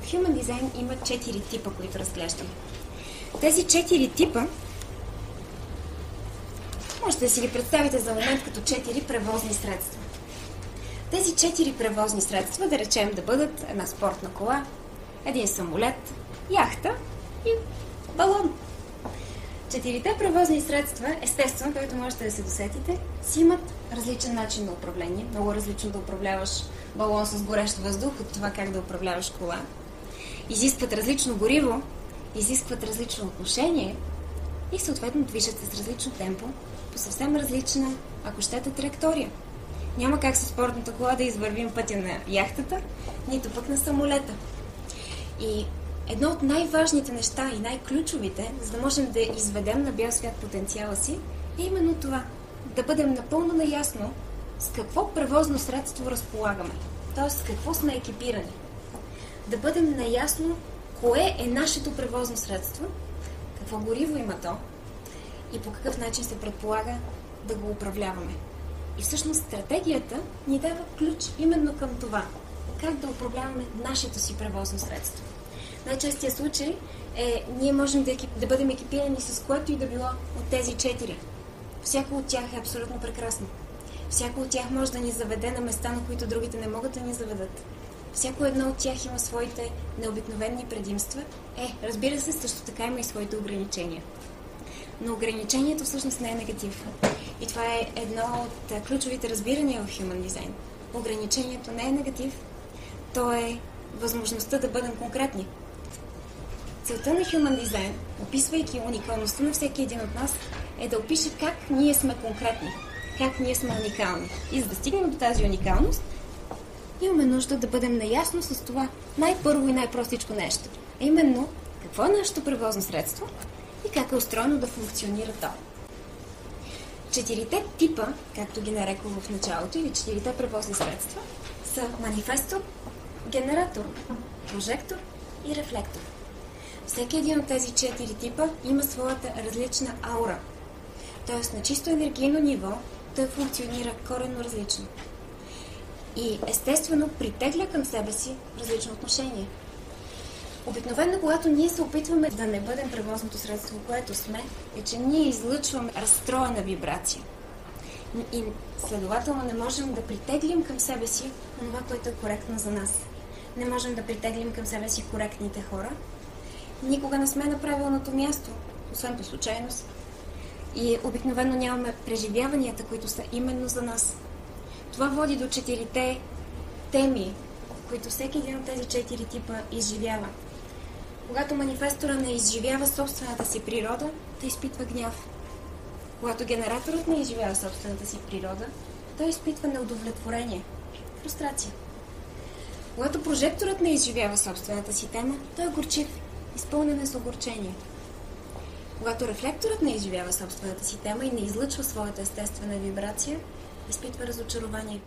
Human Design има 4 типа, които разглеждаме. Тези 4 типа можете да си ги представите за момент като 4 превозни средства. Тези 4 превозни средства, да речем, да бъдат една спортна кола, един самолет, яхта и балон. 4-те превозни средства, естествено, както можете да се досетите, си имат различен начин на управление. Много различно да управляваш балон с горещ въздух от това как да управляваш кола. Изискват различно гориво, изискват различно отношение и съответно движат се с различно темпо, по съвсем различна, ако щете, траектория. Няма как със спортната кола да извървим пътя на яхтата, нито пък на самолета. И едно от най-важните неща и най-ключовите, за да можем да изведем на бял свят потенциала си, е именно това. Да бъдем напълно наясно с какво превозно средство разполагаме. Т.е. с какво сме екипирани. Да бъдем наясно кое е нашето превозно средство, какво гориво има то и по какъв начин се предполага да го управляваме. И всъщност стратегията ни дава ключ именно към това. Как да управляваме нашето си превозно средство. Най-честият случай е, ние можем да бъдем екипирани с което и да било от тези 4. Всяко от тях е абсолютно прекрасно. Всяко от тях може да ни заведе на места, на които другите не могат да ни заведат. Всяко едно от тях има своите необикновени предимства. Разбира се, също така има и своите ограничения. Но ограничението всъщност не е негатив. И това е едно от ключовите разбирания в Human Design. Ограничението не е негатив, то е възможността да бъдем конкретни. Целта на Human Design, описвайки уникалността на всеки един от нас, е да опише как ние сме конкретни, как ние сме уникални. И за да стигнем до тази уникалност, имаме нужда да бъдем наясно с това най-първо и най-простичко нещо. Именно, какво е нашето превозно средство и как е устроено да функционира то. 4-те типа, както ги нарекох в началото, или 4-те превозни средства, са манифестор, генератор, прожектор и рефлектор. Всеки един от тези 4 типа има своята различна аура. Т.е. на чисто енергийно ниво той функционира коренно различно. И естествено притегля към себе си различно отношение. Обикновено, когато ние се опитваме да не бъдем превозното средство, което сме, е, че ние излъчваме разстроена вибрация. И следователно не можем да притеглим към себе си това, което е коректно за нас. Не можем да притеглим към себе си коректните хора. Никога не сме на правилното място, освен по случайност. И обикновено нямаме преживяванията, които са именно за нас. Това води до 4-те теми, които всеки един от тези 4 типа изживява. Когато манифестора не изживява собствената си природа, той изпитва гняв. Когато генераторът не изживява собствената си природа, той изпитва неудовлетворение, фрустрация. Когато прожекторът не изживява собствената си тема, той е горчив, изпълнен е с огорчение. Когато рефлекторът не изживява собствената си тема и не излъчва своята естествена вибрация, изпитва разочарование.